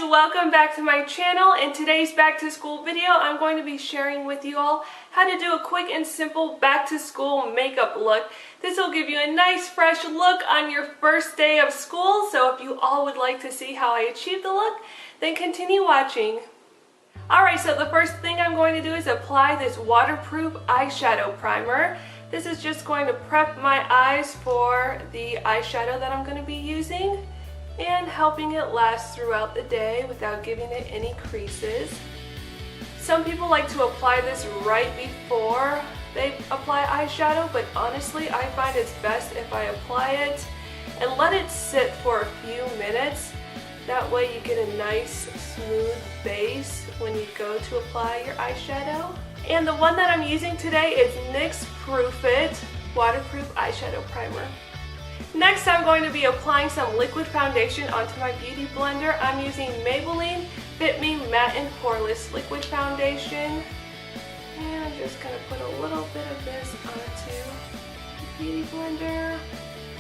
welcome back to my channel. In today's back to school video, I'm going to be sharing with you all how to do a quick and simple back to school makeup look. This will give you a nice fresh look on your first day of school, so if you all would like to see how I achieve the look, then continue watching. Alright, so the first thing I'm going to do is apply this waterproof eyeshadow primer. This is just going to prep my eyes for the eyeshadow that I'm going to be using, and helping it last throughout the day without giving it any creases. Some people like to apply this right before they apply eyeshadow, but honestly I find it's best if I apply it and let it sit for a few minutes. That way you get a nice smooth base when you go to apply your eyeshadow. And the one that I'm using today is NYX Proof It Waterproof Eyeshadow Primer. Next, I'm going to be applying some liquid foundation onto my beauty blender. I'm using Maybelline Fit Me Matte and Poreless Liquid Foundation. And I'm just going to put a little bit of this onto the beauty blender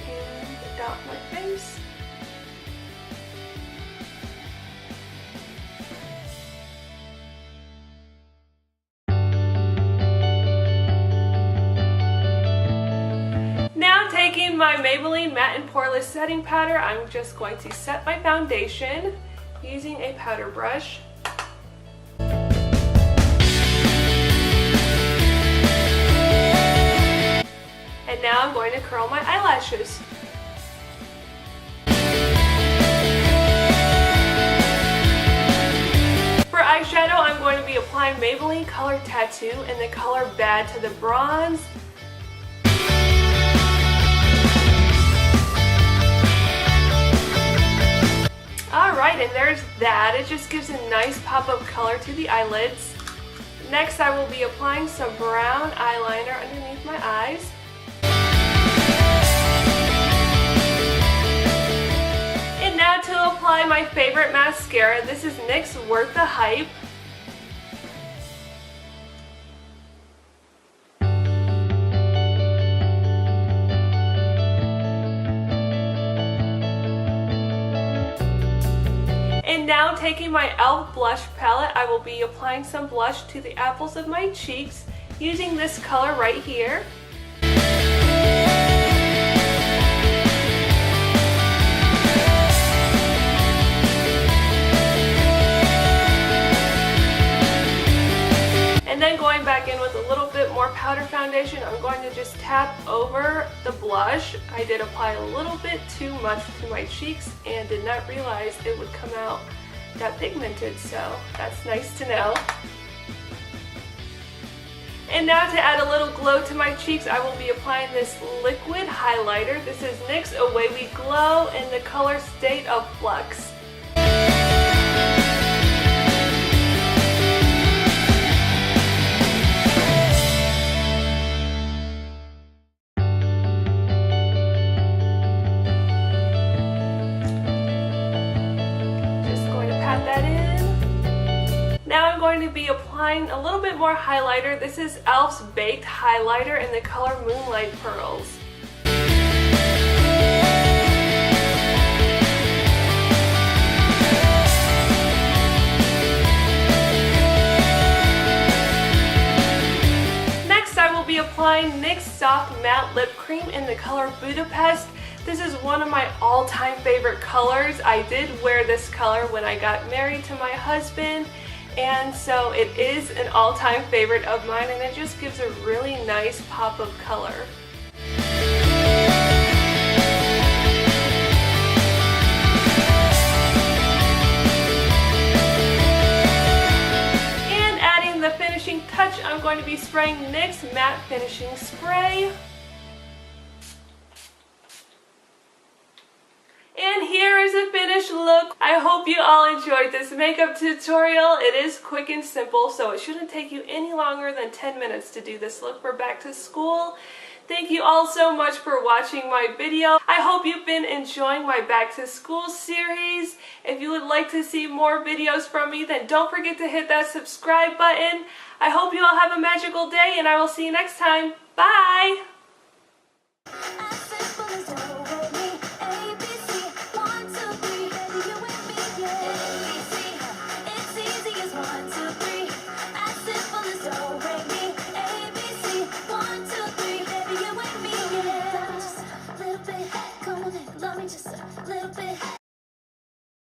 and dot my face. Now taking my Maybelline Matte and Poreless setting powder, I'm just going to set my foundation using a powder brush. And now I'm going to curl my eyelashes. For eyeshadow, I'm going to be applying Maybelline Color Tattoo in the color Bad to the Bronze. Alright, and there's that. It just gives a nice pop of color to the eyelids. Next, I will be applying some brown eyeliner underneath my eyes. And now to apply my favorite mascara. This is NYX Worth the Hype. And now taking my E.L.F blush palette, I will be applying some blush to the apples of my cheeks using this color right here. And then going back in with a little bit more powder foundation, I'm going to just tap over the blush. I did apply a little bit too much to my cheeks and did not realize it would come out that pigmented, so that's nice to know. And now to add a little glow to my cheeks, I will be applying this liquid highlighter. This is NYX Away We Glow in the color State of Flux. Now I'm going to be applying a little bit more highlighter. This is E.L.F's Baked Highlighter in the color Moonlight Pearls. Next, I will be applying NYX Soft Matte Lip Cream in the color Budapest. This is one of my all-time favorite colors. I did wear this color when I got married to my husband, and so it is an all-time favorite of mine, and it just gives a really nice pop of color. And adding the finishing touch, I'm going to be spraying NYX Matte Finishing Spray. And here is a finished look. I hope you all enjoyed this makeup tutorial. It is quick and simple, so it shouldn't take you any longer than 10 minutes to do this look for back to school. Thank you all so much for watching my video. I hope you've been enjoying my back to school series. If you would like to see more videos from me, then don't forget to hit that subscribe button. I hope you all have a magical day, and I will see you next time. Bye!